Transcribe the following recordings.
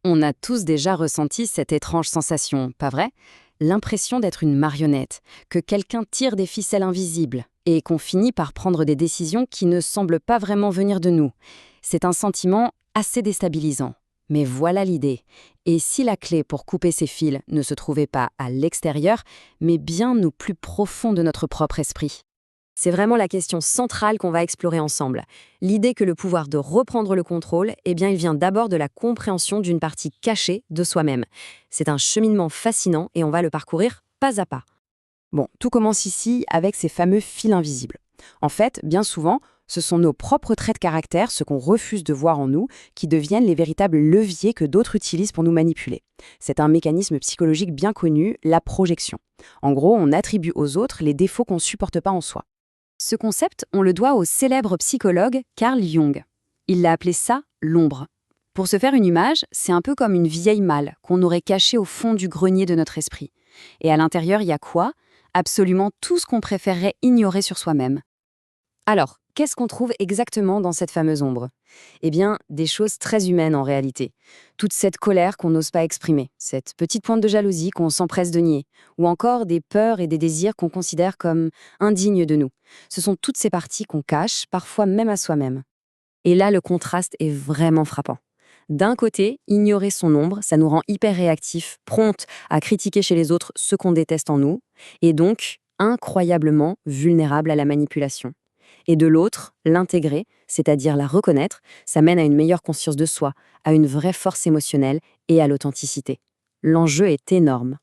On a tous déjà ressenti cette étrange sensation, pas vrai? L'impression d'être une marionnette, que quelqu'un tire des ficelles invisibles et qu'on finit par prendre des décisions qui ne semblent pas vraiment venir de nous. C'est un sentiment assez déstabilisant. Mais voilà l'idée. Et si la clé pour couper ces fils ne se trouvait pas à l'extérieur, mais bien au plus profond de notre propre esprit? C'est vraiment la question centrale qu'on va explorer ensemble. L'idée que le pouvoir de reprendre le contrôle, eh bien, il vient d'abord de la compréhension d'une partie cachée de soi-même. C'est un cheminement fascinant et on va le parcourir pas à pas. Bon, tout commence ici avec ces fameux fils invisibles. En fait, bien souvent, ce sont nos propres traits de caractère, ce qu'on refuse de voir en nous, qui deviennent les véritables leviers que d'autres utilisent pour nous manipuler. C'est un mécanisme psychologique bien connu, la projection. En gros, on attribue aux autres les défauts qu'on ne supporte pas en soi. Ce concept, on le doit au célèbre psychologue Carl Jung. Il l'a appelé ça l'ombre. Pour se faire une image, c'est un peu comme une vieille malle qu'on aurait cachée au fond du grenier de notre esprit. Et à l'intérieur, il y a quoi? Absolument tout ce qu'on préférerait ignorer sur soi-même. Alors, qu'est-ce qu'on trouve exactement dans cette fameuse ombre? Eh bien, des choses très humaines en réalité. Toute cette colère qu'on n'ose pas exprimer, cette petite pointe de jalousie qu'on s'empresse de nier, ou encore des peurs et des désirs qu'on considère comme indignes de nous. Ce sont toutes ces parties qu'on cache, parfois même à soi-même. Et là, le contraste est vraiment frappant. D'un côté, ignorer son ombre, ça nous rend hyper réactifs, promptes à critiquer chez les autres ce qu'on déteste en nous, et donc incroyablement vulnérables à la manipulation. Et de l'autre, l'intégrer, c'est-à-dire la reconnaître, ça mène à une meilleure conscience de soi, à une vraie force émotionnelle et à l'authenticité. L'enjeu est énorme.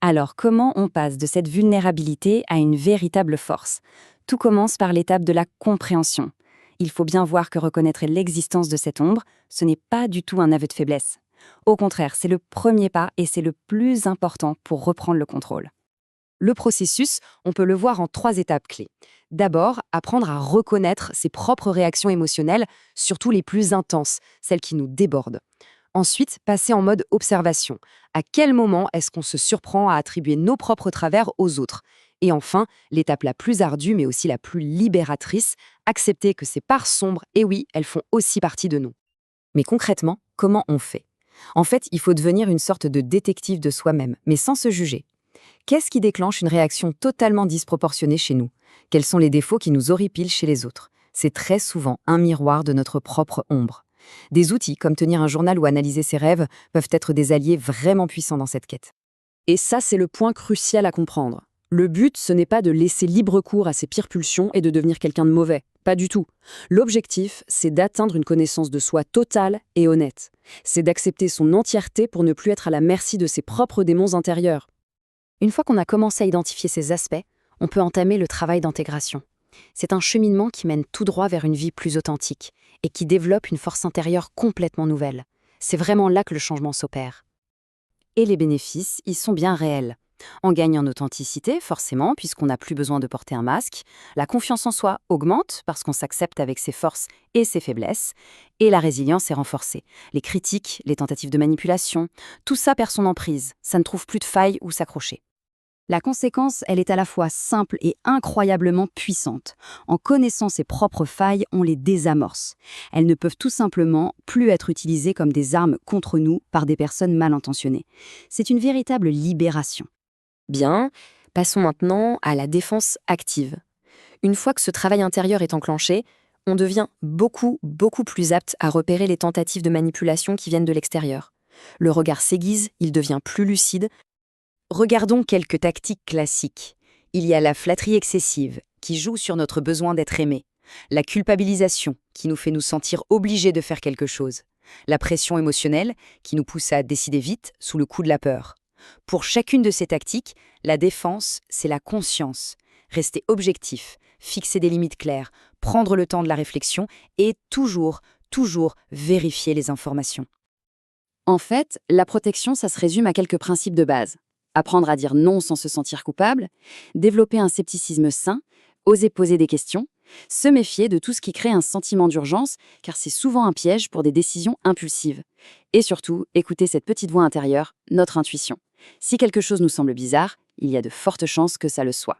Alors, comment on passe de cette vulnérabilité à une véritable force? Tout commence par l'étape de la compréhension. Il faut bien voir que reconnaître l'existence de cette ombre, ce n'est pas du tout un aveu de faiblesse. Au contraire, c'est le premier pas et c'est le plus important pour reprendre le contrôle. Le processus, on peut le voir en 3 étapes clés. D'abord, apprendre à reconnaître ses propres réactions émotionnelles, surtout les plus intenses, celles qui nous débordent. Ensuite, passer en mode observation. À quel moment est-ce qu'on se surprend à attribuer nos propres travers aux autres? Et enfin, l'étape la plus ardue, mais aussi la plus libératrice, accepter que ces parts sombres, et oui, elles font aussi partie de nous. Mais concrètement, comment on fait? En fait, il faut devenir une sorte de détective de soi-même, mais sans se juger. Qu'est-ce qui déclenche une réaction totalement disproportionnée chez nous? Quels sont les défauts qui nous horripilent chez les autres? C'est très souvent un miroir de notre propre ombre. Des outils comme tenir un journal ou analyser ses rêves peuvent être des alliés vraiment puissants dans cette quête. Et ça, c'est le point crucial à comprendre. Le but, ce n'est pas de laisser libre cours à ses pires pulsions et de devenir quelqu'un de mauvais. Pas du tout. L'objectif, c'est d'atteindre une connaissance de soi totale et honnête. C'est d'accepter son entièreté pour ne plus être à la merci de ses propres démons intérieurs. Une fois qu'on a commencé à identifier ces aspects, on peut entamer le travail d'intégration. C'est un cheminement qui mène tout droit vers une vie plus authentique et qui développe une force intérieure complètement nouvelle. C'est vraiment là que le changement s'opère. Et les bénéfices, ils sont bien réels. On gagne en authenticité, forcément, puisqu'on n'a plus besoin de porter un masque. La confiance en soi augmente parce qu'on s'accepte avec ses forces et ses faiblesses. Et la résilience est renforcée. Les critiques, les tentatives de manipulation, tout ça perd son emprise. Ça ne trouve plus de faille où s'accrocher. La conséquence, elle est à la fois simple et incroyablement puissante. En connaissant ses propres failles, on les désamorce. Elles ne peuvent tout simplement plus être utilisées comme des armes contre nous par des personnes mal intentionnées. C'est une véritable libération. Bien, passons maintenant à la défense active. Une fois que ce travail intérieur est enclenché, on devient beaucoup plus apte à repérer les tentatives de manipulation qui viennent de l'extérieur. Le regard s'aiguise, il devient plus lucide. Regardons quelques tactiques classiques. Il y a la flatterie excessive, qui joue sur notre besoin d'être aimé. La culpabilisation, qui nous fait nous sentir obligés de faire quelque chose. La pression émotionnelle, qui nous pousse à décider vite sous le coup de la peur. Pour chacune de ces tactiques, la défense, c'est la conscience. Rester objectif, fixer des limites claires, prendre le temps de la réflexion et toujours vérifier les informations. En fait, la protection, ça se résume à quelques principes de base. Apprendre à dire non sans se sentir coupable, développer un scepticisme sain, oser poser des questions, se méfier de tout ce qui crée un sentiment d'urgence, car c'est souvent un piège pour des décisions impulsives. Et surtout, écouter cette petite voix intérieure, notre intuition. Si quelque chose nous semble bizarre, il y a de fortes chances que ça le soit.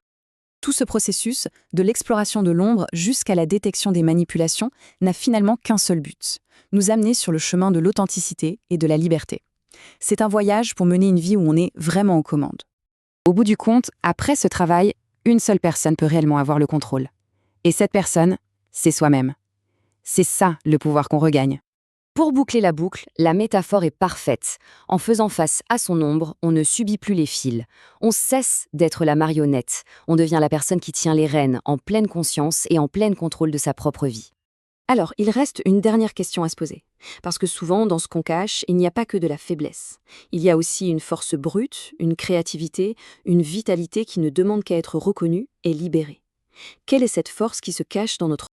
Tout ce processus, de l'exploration de l'ombre jusqu'à la détection des manipulations, n'a finalement qu'un seul but, nous amener sur le chemin de l'authenticité et de la liberté. C'est un voyage pour mener une vie où on est vraiment aux commandes. Au bout du compte, après ce travail, une seule personne peut réellement avoir le contrôle. Et cette personne, c'est soi-même. C'est ça le pouvoir qu'on regagne. Pour boucler la boucle, la métaphore est parfaite. En faisant face à son ombre, on ne subit plus les fils. On cesse d'être la marionnette. On devient la personne qui tient les rênes, en pleine conscience et en plein contrôle de sa propre vie. Alors, il reste une dernière question à se poser. Parce que souvent, dans ce qu'on cache, il n'y a pas que de la faiblesse. Il y a aussi une force brute, une créativité, une vitalité qui ne demande qu'à être reconnue et libérée. Quelle est cette force qui se cache dans notre